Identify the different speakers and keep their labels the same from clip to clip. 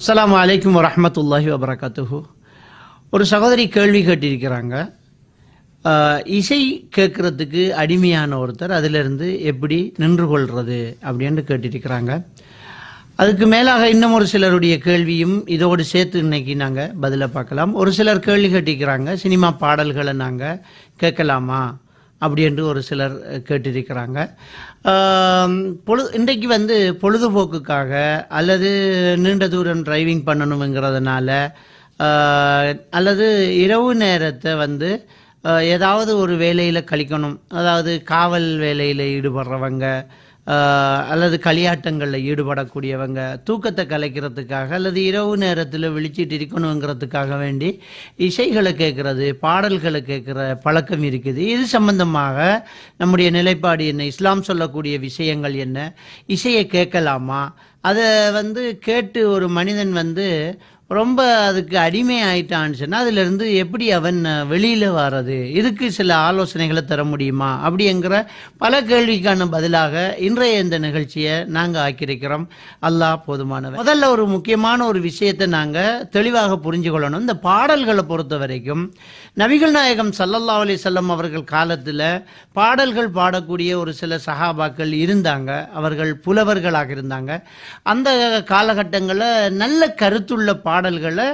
Speaker 1: அஸ்ஸலாமு அலைக்கும் வரஹ்மத்துல்லாஹி வபரகாத்துஹு. ஒரு சகோதரி கேள்வி கேட்டிருக்கிறாங்க. இசை கேட்கறதுக்கு அடிமையான ஒருத்தர் அதிலிருந்து எப்படி நின்று கொள்வது அப்படின்னு கேட்டிருக்கிறாங்க. அதுக்கு மேலாக இன்னும் ஒரு சிலருடைய கேள்வியும் இதோடு சேர்த்து இன்னைக்கு நாங்கள் பதிலை பார்க்கலாம். ஒரு சிலர் கேள்வி கேட்டிருக்கிறாங்க, சினிமா பாடல்களை நாங்கள் கேட்கலாமா அப்படி என்று ஒரு சிலர் கேட்டிருக்கிறாங்க. இன்றைக்கு பொழுதுபோக்குக்காக அல்லது நீண்ட தூரம் டிரைவிங் பண்ணணுங்கிறதுனால அல்லது இரவு நேரத்தை ஏதாவது ஒரு வேலையில் கழிக்கணும், அதாவது காவல் வேலையில் ஈடுபடுறவங்க அல்லது களியாட்டங்களில் ஈடுபடக்கூடியவங்க தூக்கத்தை கலைக்கிறதுக்காக அல்லது இரவு நேரத்தில் விழிச்சிட்டு இருக்கணுங்கிறதுக்காக வேண்டி இசைகளை கேட்குறது, பாடல்களை கேட்குற பழக்கம் இருக்குது. இது சம்பந்தமாக நம்முடைய நிலைப்பாடு என்ன, இஸ்லாம் சொல்லக்கூடிய விஷயங்கள் என்ன, இசையை கேட்கலாமா, அதை கேட்டு ஒரு மனிதன் ரொம்ப அதுக்கு அடிமை ஆயிட்டான்னு சொன்னால் அதிலிருந்து எப்படி அவன் வெளியில் வர்றது, இதுக்கு சில ஆலோசனைகளை தர முடியுமா அப்படிங்கிற பல கேள்விக்கான பதிலாக இன்றைய இந்த நிகழ்ச்சியை நாங்கள் ஆக்கியிருக்கிறோம். அல்லாஹ் போதுமானவர். முதல்ல ஒரு முக்கியமான ஒரு விஷயத்தை நாங்கள் தெளிவாக புரிஞ்சு கொள்ளணும். இந்த பாடல்களை பொறுத்த வரைக்கும் நபிகள் நாயகம் ஸல்லல்லாஹு அலைஹி வஸல்லம் அவர்கள் காலத்தில் பாடல்கள் பாடக்கூடிய ஒரு சில சஹாபாக்கள் இருந்தாங்க. அவர்கள் புலவர்களாக இருந்தாங்க. அந்த காலகட்டங்களில் நல்ல கருத்துள்ள பாடல்களை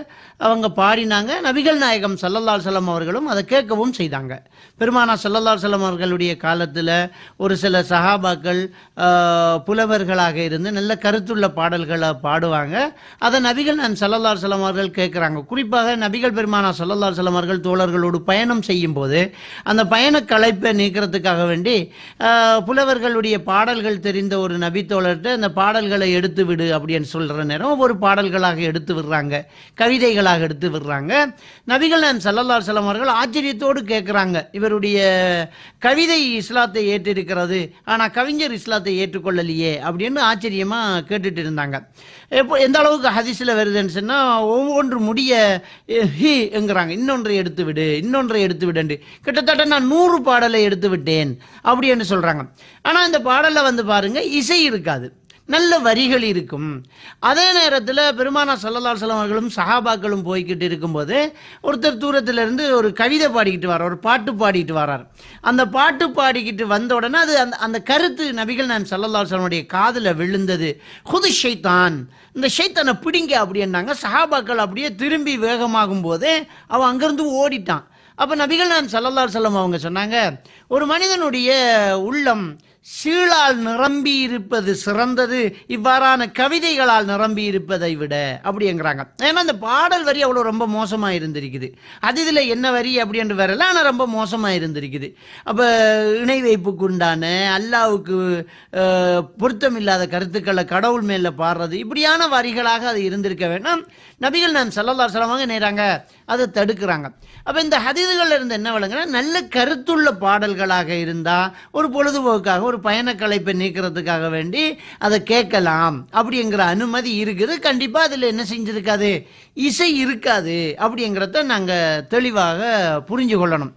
Speaker 1: அவங்க பாடினாங்க. நபிகள் நாயகம் ஸல்லல்லாஹு அலைஹி வஸல்லம் அவர்களும் அதை கேட்கவும் செய்தாங்க. பெருமானார் ஸல்லல்லாஹு அலைஹி வஸல்லம் அவர்களுடைய காலத்தில் ஒரு சில சஹாபாக்கள் புலவர்களாக இருந்து நல்ல கருத்துள்ள பாடல்களை பாடுவாங்க. அதை நபிகள் ஸல்லல்லாஹு அலைஹி வஸல்லம் அவர்கள் கேட்குறாங்க. குறிப்பாக நபிகள் பெருமானார் ஸல்லல்லாஹு அலைஹி வஸல்லம் அவர்கள் தோழர்களோடு பயணம் செய்யும் போது அந்த பயண களைப்பை நீக்கிறதுக்காக வேண்டி புலவர்களுடைய பாடல்கள் தெரிந்த ஒரு நபி தோழர்கிட்ட அந்த பாடல்களை எடுத்து விடு அப்படின்னு சொல்கிற நேரம் ஒவ்வொரு பாடல்களாக எடுத்து விடுறாங்க, கவிதைகளாக எடுத்து விடுறாங்க. நபிகள் ஸல்லல்லாஹு அலைஹி வஸல்லம் அவர்கள் ஆச்சரியத்தோடு கேட்குறாங்க, இவருடைய கவிதை இஸ்லாத்தை ஏற்றிருக்கிறது, ஆனால் கவிஞர் இஸ்லாத்தை ஏற்றுக்கொள்ளலையே அப்படின்னு ஆச்சரியமாக கேட்டுட்டு இருந்தாங்க. எந்த அளவுக்கு ஹதீஸில் வருதுன்னு சொன்னால் ஒவ்வொன்று முடிய ஹிங்கிறாங்க, இன்னொன்றை எடுத்து விடு, இன்னொன்றை எடுத்து விடு, கிட்டத்தட்ட நான் 100 பாடலை எடுத்து விட்டேன் அப்படின்னு சொல்கிறாங்க. ஆனால் இந்த பாடலில் பாருங்க, இசை இருக்காது, நல்ல வரிகள் இருக்கும். அதே நேரத்தில் பெருமானார் ஸல்லல்லாஹு அலைஹி வஸல்லம் அவர்களும் சஹாபாக்களும் போய்கிட்டு இருக்கும்போது ஒருத்தர் தூரத்திலிருந்து ஒரு கவிதை பாடிக்கிட்டு வரார், ஒரு பாட்டு பாடிக்கிட்டு வரார். அந்த பாட்டு பாடிக்கிட்டு வந்த உடனே அது அந்த கருத்து நபிகள் ஸல்லல்லாஹு அலைஹி வஸல்லம் காதில் விழுந்தது. ஹுது ஷைத்தான், இந்த ஷைத்தானை பிடிங்க அப்படின்னாங்க. சஹாபாக்கள் அப்படியே திரும்பி வேகமாகும் போது அவன் அங்கேருந்து ஓடிட்டான். அப்போ நபிகள் ஸல்லல்லாஹு அலைஹி வஸல்லம் அவங்க சொன்னாங்க, ஒரு மனிதனுடைய உள்ளம் சீழால் நிரம்பி இருப்பது சிறந்தது இவ்வாறான கவிதைகளால் நிரம்பி இருப்பதை விட அப்படிங்கிறாங்க. ஏன்னா அந்த பாடல் வரி அவ்வளோ ரொம்ப மோசமாக இருந்திருக்குது. அது இதில் என்ன வரி அப்படின்னு வரல, ஆனால் ரொம்ப மோசமாக இருந்திருக்குது. அப்போ இணை வைப்புக்குண்டான அல்லாவுக்கு பொருத்தமில்லாத கருத்துக்களை கடவுள் மேலே பாடுறது இப்படியான வரிகளாக அது இருந்திருக்க வேண்டாம். நபிகள் ஸல்லல்லாஹு அலைஹி வஸல்லம் நேராங்க அதை தடுக்கிறாங்க. அப்போ இந்த ஹதீதுகளில் இருந்து என்ன விளங்குனா, நல்ல கருத்துள்ள பாடல்களாக இருந்தால் ஒரு பொழுதுபோக்காக ஒரு பயணக்களைப்பை நீக்கிறதுக்காக வேண்டி அதை கேட்கலாம் அப்படிங்கிற அனுமதி இருக்குது. கண்டிப்பாக அதில் என்ன செஞ்சிருக்காது, இசை இருக்காது அப்படிங்கிறத நாங்கள் தெளிவாக புரிஞ்சு கொள்ளணும்.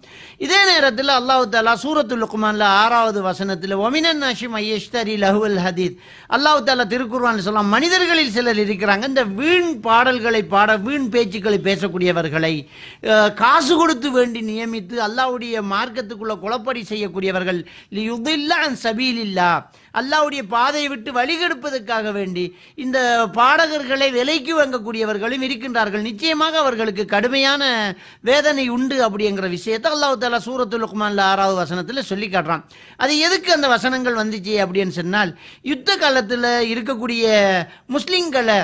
Speaker 1: இதே நேரத்தில் அல்லாஹ் தஆலா சூரத்துல் லுக்மான்ல 6வது வசனத்தில் ஒமினன் நாஷி மையஷ்தரி லஹுவல் ஹதீத், அல்லாஹ் தஆலா திருக்குர்ஆனில் சொல்லலாம், மனிதர்களில் சிலர் இருக்கிறாங்க இந்த வீண் பாடல்களை பாட, வீண் பேச்சுக்களை பேசக்கூடியவர்களை காசு கொடுத்து வேண்டி நியமித்து அல்லாஹ்வுடைய மார்க்கத்துக்குள்ள குழப்படி செய்யக்கூடியவர்கள், லியுதில்ல அன் சபீலில்லா, அல்லாஹ்வுடைய பாதையை விட்டு வழிகெடுப்பதற்காக வேண்டி இந்த பாடகர்களை விலைக்கு வாங்கக்கூடியவர்களும் இருக்கின்றார்கள். நிச்சயமாக அவர்களுக்கு கடுமையான வேதனை உண்டு அப்படிங்கிற விஷயத்தை அல்லாஹ் தஆலா சூரத்துல் லுக்மான்ல 6வது வசனத்தில் சொல்லி காட்டுறான். அது எதுக்கு அந்த வசனங்கள் வந்துச்சு அப்படின்னு சொன்னால், யுத்த காலத்தில் இருக்கக்கூடிய முஸ்லிம்களை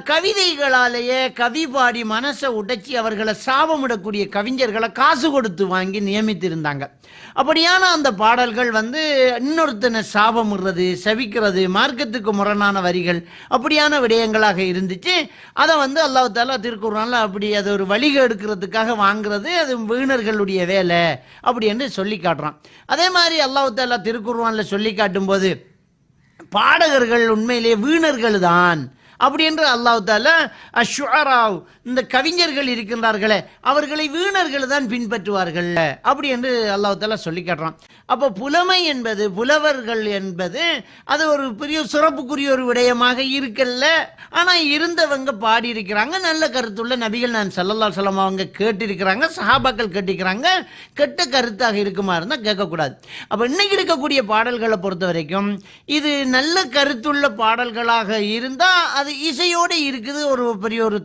Speaker 1: கவிதைகளாலேயே கவி பாடி மனசை உடைச்சி அவர்களை சாபமிடக்கூடிய கவிஞர்களை காசு கொடுத்து வாங்கி நியமித்திருந்தாங்க. அப்படியான அந்த பாடல்கள் இன்னொருத்தனை சாபமிடுறது, சபிக்கிறது, மார்க்கத்துக்கு முரணான வரிகள் அப்படியான விடயங்களாக இருந்துச்சு. அதை அல்லாஹ் தஆலா திருக்குர்ஆன்ல அப்படி அதை ஒரு வழிக எடுக்கிறதுக்காக வாங்குறது அது வீணர்களுடைய வேலை அப்படி என்று சொல்லி காட்டுறான். அதே மாதிரி அல்லாஹ் தஆலா திருக்குர்ஆன்ல சொல்லி காட்டும் போது பாடகர்கள் உண்மையிலேயே வீணர்கள் தான் அப்படி என்று அல்லாஹ் தஆலா அஷ்ஷுஅரா, இந்த கவிஞர்கள் இருக்கின்றார்களே அவர்களை வீணர்கள் தான் பின்பற்றுவார்கள் அப்படி என்று அல்லாஹ் தஆலா சொல்லி காட்டுறான். அப்போ புலமை என்பது, புலவர்கள் என்பது அது ஒரு பெரிய சிறப்புக்குரிய ஒரு விடயமாக இருக்கல்ல. ஆனால் இருந்தவங்க பாடியிருக்கிறாங்க, நல்ல கருத்துள்ள நபிகள் நான் ஸல்லல்லாஹு அலைஹி வஸல்லம் அவங்க கேட்டிருக்கிறாங்க, சஹாபாக்கள் கேட்டிருக்கிறாங்க. கெட்ட கருத்தாக இருக்குமா இருந்தால் கேட்கக்கூடாது. அப்போ இன்னைக்கு இருக்கக்கூடிய பாடல்களை பொறுத்த வரைக்கும் இது நல்ல கருத்துள்ள பாடல்களாக இருந்தால் அது இசையோடு இருக்குது, ஒரு பெரிய ஒரு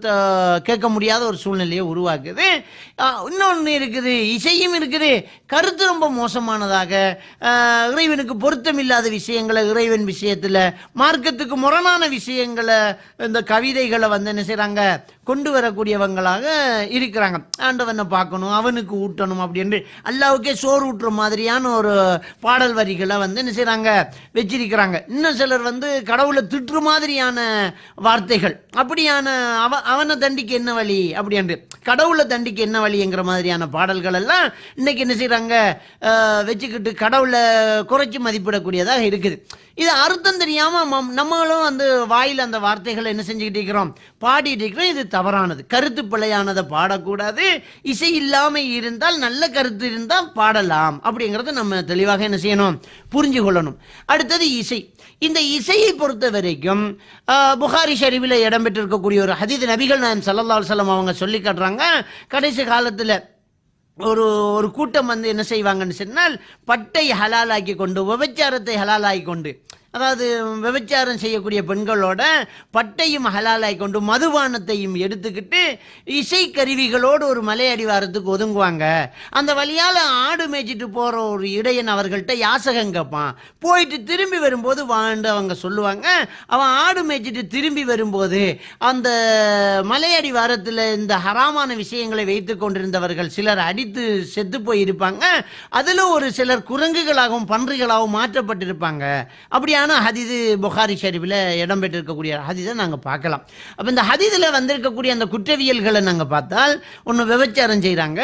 Speaker 1: கேட்க முடியாத ஒரு சூழ்நிலையை உருவாக்குது. இன்னொன்று இருக்குது, இசையும் இருக்குது, கருத்து ரொம்ப மோசமானதாக, இறைவனுக்கு பொருத்தமில்லாத விஷயங்களை இறைவன் விஷயத்தில், மார்க்கத்துக்கு முரணான விஷயங்களை, இந்த கவிதைகளை வந்து என்ன செய்கிறாங்க, கொண்டு வரக்கூடியவங்களாக இருக்கிறாங்க. ஆண்டவனை பார்க்கணும், அவனுக்கு ஊட்டணும் அப்படின்னு அல்லாவுக்கே சோறு ஊட்டுற மாதிரியான ஒரு பாடல் வரிகளை வந்து என்ன செய்கிறாங்க, வச்சிருக்கிறாங்க. இன்னும் சிலர் வந்து கடவுளை திட்டுற மாதிரியான வார்த்தைகள், அப்படியான அவனை தண்டிக்க என்ன வழி அப்படின்ட்டு, கடவுளை தண்டிக்க என்ன வழிங்கிற மாதிரியான பாடல்கள் எல்லாம் இன்னைக்கு என்ன செய்கிறாங்க, வச்சுக்கிட்டு கடவுளை குறைச்சி மதிப்பிடக்கூடியதாக இருக்குது. இது அர்த்தம் தெரியாமல் நம்மளும் வந்து வாயில் அந்த வார்த்தைகளை என்ன செஞ்சுக்கிட்டு இருக்கிறோம், பாடிட்டு இருக்கிறோம். இது தவறானது, கருத்து பிழையானதை பாடக்கூடாது. இசை இல்லாமல் இருந்தால், நல்ல கருத்து இருந்தால் பாடலாம் அப்படிங்கிறத நம்ம தெளிவாக என்ன செய்யணும், புரிஞ்சு கொள்ளணும். அடுத்தது இசை. இந்த இசையை பொறுத்த வரைக்கும் புகாரி ஷரீஃபில் இடம்பெற்றிருக்கக்கூடிய ஒரு ஹதீஸ், நபிகள் நாயகம் ஸல்லல்லாஹு அலைஹி வஸல்லம் அவங்க சொல்லி காட்டுறாங்க, கடைசி காலத்தில் ஒரு கூட்டம் வந்து என்ன செய்வாங்கன்னு சொன்னால், பட்டை ஹலாலாக்கி கொண்டு, விபச்சாரத்தை ஹலாலாக்கி கொண்டு, அதாவது விபச்சாரம் செய்யக்கூடிய பெண்களோட பட்டையும் ஹலாலாய் கொண்டு, மதுபானத்தையும் எடுத்துக்கிட்டு இசை கருவிகளோடு ஒரு மலை அடிவாரத்துக்கு ஒதுங்குவாங்க. அந்த வழியால் ஆடு மேய்ச்சிட்டு போகிற ஒரு இடையன் அவர்கள்ட்ட யாசகம் கேட்பான். போயிட்டு திரும்பி வரும்போது வாழ்ந்து அவங்க சொல்லுவாங்க, அவன் ஆடு மேய்ச்சிட்டு திரும்பி வரும்போது அந்த மலையடி வாரத்தில் இந்த ஹராமான விஷயங்களை வைத்து கொண்டிருந்தவர்கள் சிலர் அடித்து செத்து போயிருப்பாங்க. அதில் ஒரு சிலர் குரங்குகளாகவும் பன்றிகளாகவும் மாற்றப்பட்டிருப்பாங்க. அப்படியான ஹதீது புகாரி ஷரீஃபில் இடம்பெற்றிருக்கக்கூடிய ஹதீதை நாங்கள் பார்க்கலாம். அப்போ இந்த ஹதீதில் வந்திருக்கக்கூடிய அந்த குற்றவியல்களை நாங்கள் பார்த்தால், ஒன்று விபச்சாரம் செய்கிறாங்க,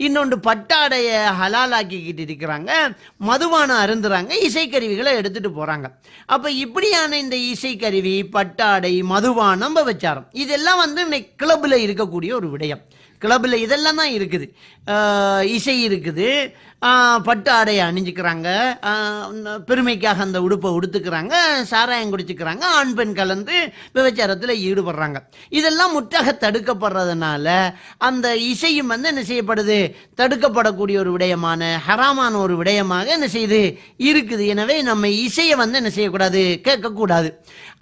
Speaker 1: இன்னொன்று பட்டாடையை ஹலாலாக்கிக்கிட்டு இருக்கிறாங்க, மதுபானம் அருந்துறாங்க, இசைக்கருவிகளை எடுத்துகிட்டு போகிறாங்க. அப்போ இப்படியான இந்த இசைக்கருவி, பட்டாடை, மதுபானம், விபச்சாரம் இதெல்லாம் வந்து இன்னைக்கு கிளப்பில் இருக்கக்கூடிய ஒரு விடயம். கிளப்பில் இதெல்லாம் தான் இருக்குது. இசை இருக்குது, பட்டு ஆடையை அணிஞ்சிக்கிறாங்க, பெருமைக்காக அந்த உடுப்பை உடுத்துக்கிறாங்க, சாராயம் குடிச்சுக்கிறாங்க, ஆண் பெண் கலந்து விபச்சாரத்தில் ஈடுபடுறாங்க. இதெல்லாம் முற்றாக தடுக்கப்படுறதுனால அந்த இசையும் வந்து என்ன செய்யப்படுது, தடுக்கப்படக்கூடிய ஒரு விடயமான, ஹராமான ஒரு விடயமாக என்ன செய்யுது இருக்குது. எனவே நம்ம இசையை வந்து என்ன செய்யக்கூடாது, கேட்கக்கூடாது.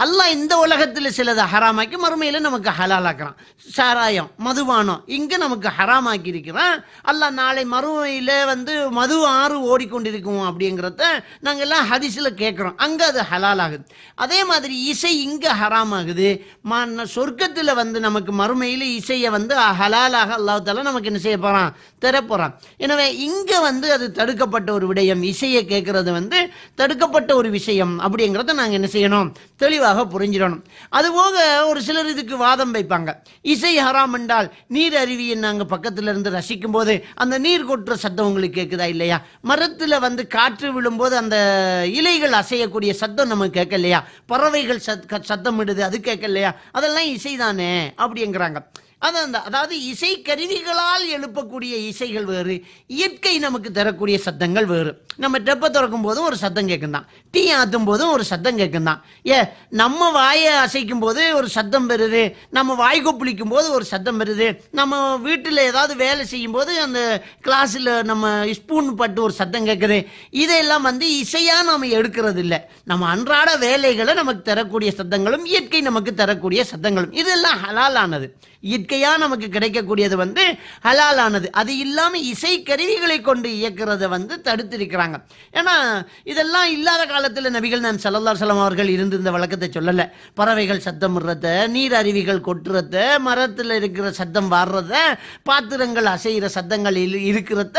Speaker 1: அல்லாஹ் இந்த உலகத்தில் சிலதை ஹராமாக்கி மறுமையில் நமக்கு ஹலாலாக்குறான். சாராயம், மதுபானம் இங்கே நமக்கு ஹராமாக்கி இருக்கிறான். அல்லாஹ் நாளை மறுமையில் வந்து மது ஆறு ஓடிக்கொண்டிருக்கும் அப்படிங்கிறத நாங்கள் எல்லாம் ஹதீஸில் கேட்குறோம், அங்கே அது ஹலால் ஆகுது. அதே மாதிரி இசை இங்கே ஹராம் ஆகுது. சொர்க்கத்தில் வந்து நமக்கு மறுமையில் இசையை வந்து ஹலாலாக அல்லாஹ் தஆலா நமக்கு என்ன செய்ய போகிறான், தரப்போகிறான். எனவே இங்கே வந்து அது தடுக்கப்பட்ட ஒரு விடயம், இசையை கேட்கறது வந்து தடுக்கப்பட்ட ஒரு விஷயம் அப்படிங்கிறத நாங்கள் என்ன செய்யணும், தெளிவாக புரிஞ்சிடணும். அதுபோக ஒரு சிலர் இதுக்கு வாதம் வைப்பாங்க, இசை ஹராம் என்றால் நீர் அருவியை நாங்கள் பக்கத்தில் இருந்து ரசிக்கும் போது அந்த நீர் கொட்டுற சத்தம் உங்களுக்கு கேட்குதா இல்லையா, மரத்தில் வந்து காற்று விழும்போது அந்த இலைகள் அசையக்கூடிய சத்தம் நமக்கு கேட்கலையா, பறவைகள் சத்தம் இடுது அது கேட்கலையா, அதெல்லாம் இசைதானே அப்படிங்கிறாங்க. அதாவது இசை கருவிகளால் எழுப்பக்கூடிய இசைகள் வேறு, இயற்கை நமக்கு தரக்கூடிய சத்தங்கள் வேறு. நம்ம டெப்பை திறக்கும் போதும் ஒரு சத்தம் கேட்கும் தான், டீ ஆற்றும் போதும் ஒரு சத்தம் கேட்கும் தான். நம்ம வாயை அசைக்கும் போது ஒரு சத்தம் பெறுது, நம்ம வாய் கொப்பளிக்கும் போது ஒரு சத்தம் பெறுது, நம்ம வீட்டில் ஏதாவது வேலை செய்யும் போது அந்த கிளாஸில் நம்ம ஸ்பூன் பட்டு ஒரு சத்தம் கேட்குது. இதையெல்லாம் வந்து இசையாக நம்ம எடுக்கிறது இல்லை. நம்ம அன்றாட வேலைகளை நமக்கு தரக்கூடிய சத்தங்களும் இயற்கை நமக்கு தரக்கூடிய சத்தங்களும் இதெல்லாம் ஹலாலானது. இயற்கையாக நமக்கு கிடைக்கக்கூடியது வந்து ஹலாலானது. அது இல்லாமல் இசை கருவிகளை கொண்டு இயக்கிறத வந்து தடுத்திருக்கிறாங்க. ஏன்னா இதெல்லாம் இல்லாத காலத்தில் நபிகள் நாயகம் ஸல்லல்லாஹு அலைஹி வஸல்லம் அவர்கள் இருந்து இந்த வழக்கத்தை சொல்லலை. பறவைகள் சத்தம் விடுறத, நீர் அருவிகள் கொட்டுறத, மரத்தில் இருக்கிற சத்தம் வாடுறத, பாத்திரங்கள் அசைகிற சத்தங்கள் இருக்கிறத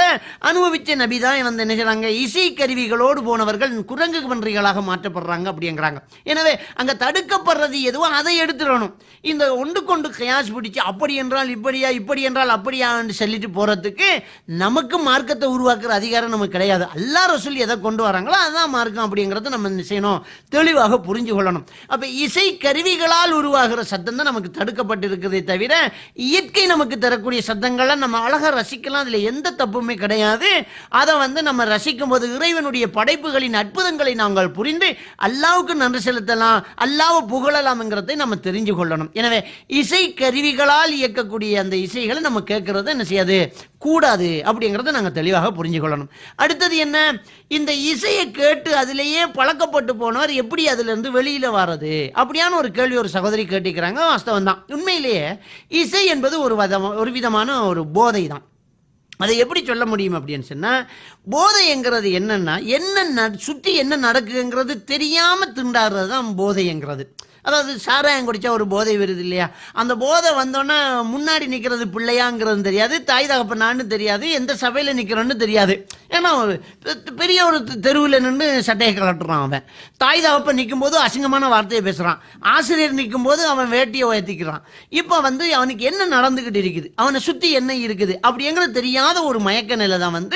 Speaker 1: அனுபவித்த நபி தான் வந்து என்ன செய்றாங்க, இசை கருவிகளோடு போனவர்கள் குரங்கு பன்றிகளாக மாற்றப்படுறாங்க அப்படிங்கிறாங்க. எனவே அங்கே தடுக்கப்படுறது எதுவோ அதை எடுத்துடணும். இந்த ஒன்று கொண்டு கியாஸ் பிடிச்சு பிடிச்சி அப்படி என்றால் இப்படியா, இப்படி என்றால் அப்படியான்னு சொல்லிட்டு போகிறதுக்கு நமக்கு மார்க்கத்தை உருவாக்குற அதிகாரம் நமக்கு கிடையாது. அல்லாஹ் ரசூல் எதை கொண்டு வராங்களோ அதுதான் மார்க்கம் அப்படிங்கிறத நம்ம என்ன செய்யணும், தெளிவாக புரிஞ்சு கொள்ளணும். அப்போ இசை கருவிகளால் உருவாகிற சத்தம் தான் நமக்கு தடுக்கப்பட்டு இருக்கிறதே தவிர இயற்கை நமக்கு தரக்கூடிய சத்தங்களை நம்ம அழகாக ரசிக்கலாம், அதில் எந்த தப்புமே கிடையாது. அதை நம்ம ரசிக்கும் போது இறைவனுடைய படைப்புகளின் அற்புதங்களை நாங்கள் புரிந்து அல்லாஹ்வுக்கு நன்றி செலுத்தலாம், அல்லாஹ்வை புகழலாம் என்கிறதை நம்ம தெரிஞ்சு கொள்ளணும். எனவே இசை கருவிகளால் இயக்கக்கூடிய அந்த இசைகளை நம்ம கேட்கறது என்ன செய்யாது, கூடாது அப்படிங்கிறத நாங்கள் தெளிவாக புரிஞ்சு கொள்ளணும். அடுத்தது என்ன, இந்த இசையை கேட்டு அதிலேயே பழக்கப்பட்டு போனவர் எப்படி அதிலிருந்து வெளியில வர்றது அப்படியான ஒரு கேள்வி ஒரு சகோதரி கேட்டிருக்கிறாங்க. வாஸ்தவம் தான். உண்மையிலேயே இசை என்பது ஒரு விதமான ஒரு போதை தான். அதை எப்படி சொல்ல முடியும் அப்படின்னு சொன்னால், போதைங்கிறது என்னன்னா சுற்றி என்ன நடக்குங்கிறது தெரியாமல் திண்டாடுறது தான் போதைங்கிறது. அதாவது சாராயம் குடித்தா ஒரு போதை வருது இல்லையா, அந்த போதை வந்தோன்னா முன்னாடி நிற்கிறது பிள்ளையாங்கிறது தெரியாது, தாய் தகப்பனான்னு தெரியாது, எந்த சபையில் நிற்கிறோன்னு தெரியாது. ஏன்னா பெரிய ஒரு தெருவில் நின்று சட்டையை கலட்டுறான் அவன். தாய் தகப்பன் நிற்கும்போது அசிங்கமான வார்த்தையை பேசுகிறான், ஆசிரியர் நிற்கும்போது அவன் வேட்டியை உயர்த்திக்கிறான். இப்போ அவனுக்கு என்ன நடந்துக்கிட்டு இருக்குது, அவனை சுற்றி என்ன இருக்குது அப்படிங்கிறது தெரியாத ஒரு மயக்க நிலை தான்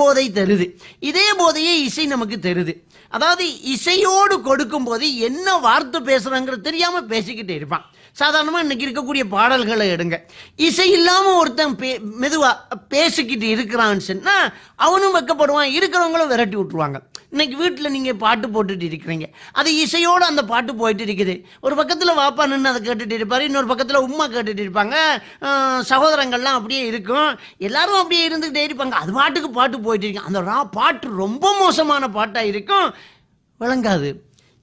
Speaker 1: போதை தருது. இதே போதையே இசை நமக்கு தருது. அதாவது இசையோடு கொடுக்கும் போது என்ன வார்த்தை பேசுறாங்கிறது தெரியாம பேசிக்கிட்டே இருப்பான். சாதாரணமாக இன்னைக்கு இருக்கக்கூடிய பாடல்களை எடுங்க, இசை இல்லாமல் ஒருத்தன் மெதுவா பேசிக்கிட்டு இருக்கிறான்னு சொன்னா அவனும் வெக்கப்படுவான், இருக்கிறவங்களும் விரட்டி விட்டுருவாங்க. இன்னைக்கு வீட்டில் நீங்கள் பாட்டு போட்டுட்டு இருக்கிறீங்க, அது இசையோடு அந்த பாட்டு போயிட்டு இருக்குது. ஒரு பக்கத்தில் வாப்பா நின்று அதை கேட்டுட்டு இருப்பார், இன்னொரு பக்கத்தில் உம்மா கேட்டுட்டு இருப்பாங்க, சகோதரங்கள்லாம் அப்படியே இருக்கும், எல்லாரும் அப்படியே இருந்துக்கிட்டே இருப்பாங்க. அது பாட்டுக்கு பாட்டு போயிட்டு இருக்கு. அந்த பாட்டு ரொம்ப மோசமான பாட்டாக இருக்கும், விளங்காது,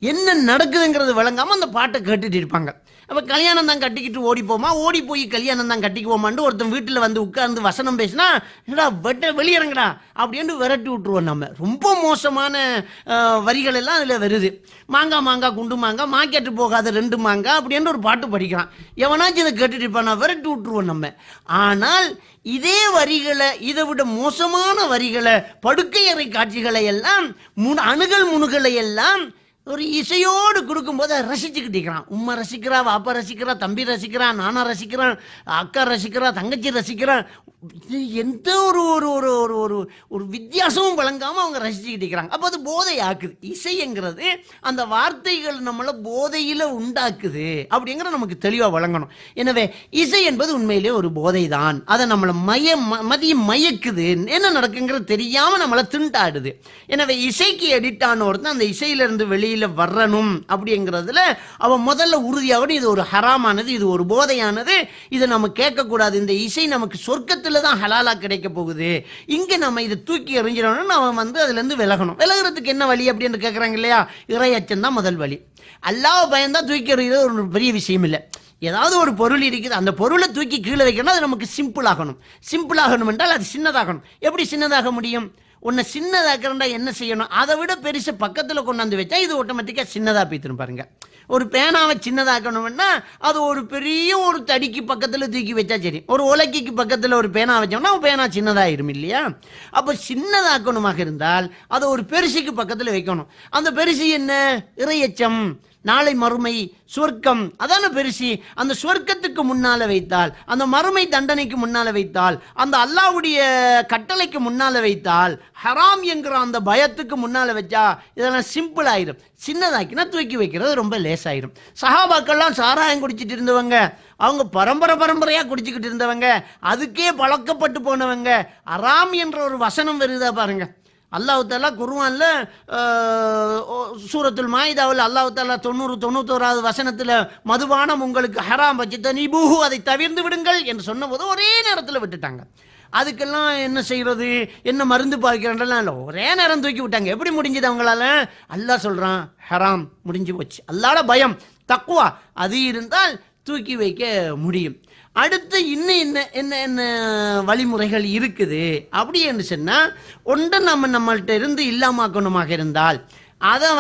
Speaker 1: என்ன நடக்குதுங்கிறது விளங்காமல் அந்த பாட்டை கேட்டுட்டு இருப்பாங்க. அப்போ கல்யாணம் தான் கட்டிக்கிட்டு ஓடிப்போமா, ஓடி போய் கல்யாணம் தான் கட்டிக்குவோமான்னு ஒருத்தன் வீட்டில் உட்கார்ந்து வசனம் பேசினா, என்னடா வெளியிறங்கடா அப்படின்னு விரட்டி விட்டுருவோம். நம்ம ரொம்ப மோசமான வரிகள் எல்லாம் அதில் வருது. மாங்காய் மாங்காய் குண்டு மாங்காய் மாக்கெட்டு போகாத 2 மாங்காய் அப்படின்னு ஒரு பாட்டு படிக்கிறான். எவனாச்சும் இதை கேட்டுட்டு இருப்பான், விரட்டி விட்டுருவோம் நம்ம. ஆனால் இதே வரிகளை, இதை விட மோசமான வரிகளை, படுக்கை அறை காட்சிகளை எல்லாம், அணுகல் முணுகளை எல்லாம் ஒரு இசையோடு கொடுக்கும்போது ரசிச்சுக்கிட்டு இருக்கிறான். உம்மா ரசிக்கிறா, வாப்பா ரசிக்கிறா, தம்பி ரசிக்கிறான், நானா ரசிக்கிறான், அக்கா ரசிக்கிறா, தங்கச்சி ரசிக்கிறான். எந்த ஒரு ஒரு ஒரு ஒரு ஒரு ஒரு வித்தியாசமும் வழங்காமல் அவங்க ரசிச்சுக்கிட்டு இருக்கிறாங்க. அப்போ அது போதை ஆக்குது. இசைங்கிறது அந்த வார்த்தைகள் நம்மளை போதையில் உண்டாக்குது அப்படிங்கிற நமக்கு தெளிவாக வழங்கணும். எனவே இசை என்பது உண்மையிலே ஒரு போதை தான். அதை நம்மளை மதியம் மயக்குது, என்ன நடக்குங்கிறது தெரியாமல் நம்மளை திண்டாடுது. எனவே இசைக்கு எடிட் ஆன ஒருத்தன் அந்த இசையிலிருந்து வெளியில் வரணும் அப்படிங்கிறதுல அவன் முதல்ல உறுதியாகணும், இது ஒரு ஹராமானது, இது ஒரு போதையானது, இதை நம்ம கேட்கக்கூடாது, இந்த இசை நமக்கு சொர்க்கத்தில் தான் ஹலாலா கிடைக்க போகுது, இங்க நம்ம இதை தூக்கி எறிஞ்சிடணும், அவன் அதுலேருந்து விலகணும். விலகிறதுக்கு என்ன வழி அப்படின்னு கேட்குறாங்க இல்லையா, இறையச்சம் தான் முதல் வழி. அல்லாஹ் பயந்தா தூக்கி எறிகிறது ஒரு பெரிய விஷயம் இல்லை. ஏதாவது ஒரு பொருள் இருக்குது, அந்த பொருளை தூக்கி கீழே வைக்கணும், அது நமக்கு சிம்பிள் ஆகணும் என்றால் அது சின்னதாகணும். எப்படி சின்னதாக முடியும்? உன்னை சின்னதாக்கிறண்டா என்ன செய்யணும், அதை விட பெருசு பக்கத்தில் கொண்டாந்து வச்சா இது ஆட்டோமேட்டிக்காக சின்னதாக போய்த்துரும். பாருங்க, ஒரு பேனாவை சின்னதாக்கணும்னா அது ஒரு பெரிய ஒரு தடிக்கு பக்கத்தில் தூக்கி வச்சா சரி, ஒரு உலக்கைக்கு பக்கத்தில் ஒரு பேனா வச்சோம்னா பேனா சின்னதாகிடும் இல்லையா? அப்போ சின்னதாக்கணுமாக இருந்தால் அதை ஒரு பெருசுக்கு பக்கத்தில் வைக்கணும். அந்த பெருசு என்ன? இறையச்சம், நாளை மறுமை, சொர்க்கம், அதான பெருசி. அந்த சொர்க்கத்துக்கு முன்னால வைத்தால், அந்த மறுமை தண்டனைக்கு முன்னால வைத்தால், அந்த அல்லாஹ்வுடைய கட்டளைக்கு முன்னால வைத்தால், ஹராம் என்கிற அந்த பயத்துக்கு முன்னால வச்சா இதெல்லாம் சிம்பிள் ஆயிடும். சின்னதாக்கினா தூக்கி வைக்கிறது ரொம்ப லேசாயிடும். சஹாபாக்கள்லாம் சாராயம் குடிச்சிட்டு இருந்தவங்க, அவங்க பரம்பரையாக குடிச்சுக்கிட்டு இருந்தவங்க, அதுக்கே பழக்கப்பட்டு போனவங்க. ஹராம் என்ற ஒரு வசனம் வருதா பாருங்க. அல்லாஹ் தாலா குர்ஆன்ல சூரத்துல் மாயிதாவில் அல்லாஹ் தாலா 91 வசனத்தில் மதுபானம் உங்களுக்கு ஹராம் வஜ்தனிபூஹு, அதை தவிர்த்து விடுங்கள் என்று சொன்னபோது ஒரே நேரத்தில் விட்டுட்டாங்க. அதுக்கெல்லாம் என்ன செய்யறது, என்ன மருந்து பாய்க்கிறன்றலாம் இல்லை, ஒரே நேரம் தூக்கி விட்டாங்க. எப்படி முடிஞ்சது அவங்களால? அல்லாஹ் சொல்றான் ஹராம், முடிஞ்சு போச்சு. அல்லாஹ்வோட பயம், தக்வா அது இருந்தால் தூக்கி வைக்க முடியும். அடுத்து இன்னும் என்ன என்ன என்ன வழிமுறைகள் இருக்குது அப்படி என்று சொன்னால், ஒன்று நம்மள்கிட்ட இருந்து இல்லாமக்கணுமாக இருந்தால் அதை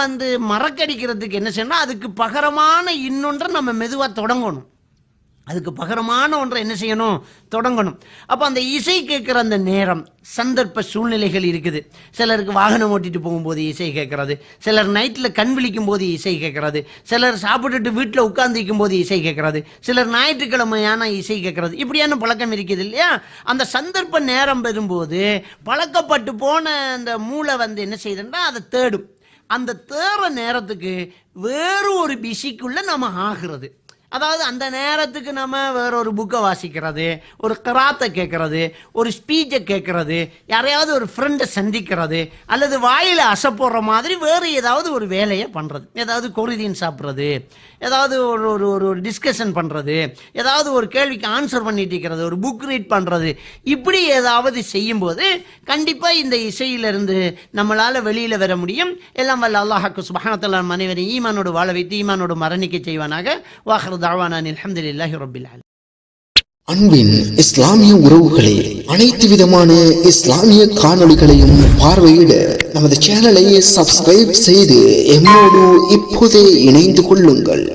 Speaker 1: மறக்கடிக்கிறதுக்கு என்ன செய்யணும், அதுக்கு பகரமான இன்னொன்றை நம்ம மெதுவாக தொடங்கணும். அதுக்கு பகரமான ஒன்றை என்ன செய்யணும், தொடங்கணும். அப்போ அந்த இசை கேட்குற அந்த நேரம், சந்தர்ப்ப சூழ்நிலைகள் இருக்குது. சிலருக்கு வாகனம் ஓட்டிட்டு போகும்போது இசை கேட்கறது, சிலர் நைட்டில் கண் விழிக்கும் போது இசை கேட்கறது, சிலர் சாப்பிட்டுட்டு வீட்டில் உட்கார்ந்திருக்கும் போது இசை கேட்கறது, சிலர் ஞாயிற்றுக்கிழமையான இசை கேட்கறது, இப்படியான பழக்கம் இருக்குது இல்லையா? அந்த சந்தர்ப்ப நேரம் பெறும்போது பழக்கப்பட்டு போன அந்த மூளை வந்து என்ன செய்யுதுன்னா அதை தேடும். அந்த தேடுற நேரத்துக்கு வேறு ஒரு பிஸிக்குள்ளே நம்ம ஆகிறது. அதாவது அந்த நேரத்துக்கு நம்ம வேற ஒரு புக்கை வாசிக்கிறது, ஒரு கராத்தை கேட்கறது, ஒரு ஸ்பீச்சை கேட்கறது, யாரையாவது ஒரு ஃப்ரெண்டை சந்திக்கிறது, அல்லது வாயில் அசைப்படுற மாதிரி வேறு ஏதாவது ஒரு வேலையை பண்ணுறது, ஏதாவது கொரிதின் சாப்பிட்றது, ஏதாவது ஒரு ஒரு ஒரு டிஸ்கஷன் பண்ணுறது, ஏதாவது ஒரு கேள்விக்கு ஆன்சர் பண்ணிட்டு இருக்கிறது, ஒரு புக் ரீட் பண்ணுறது, இப்படி ஏதாவது செய்யும்போது கண்டிப்பாக இந்த இசையிலிருந்து நம்மளால் வெளியில் வர முடியும். எல்லாம் வல்ல அல்லாஹ்வுக்கு சுப்ஹானஹு வ தஆலா மனைவரை ஈமானோடு வாழ வைத்து ஈமானோடு மரணிக்க செய்வானாக. வாஹிரு தஅவானா அல்ஹம்துலில்லாஹி ரப்பில் ஆலமீன்.
Speaker 2: அன்பின் இஸ்லாமிய உறவுகளே, அனைத்து விதமான இஸ்லாமிய காணொளிகளையும் பார்வையிட நமது சேனலை சப்ஸ்கிரைப் செய்து எம்மோடு இப்போதே இணைந்து கொள்ளுங்கள்.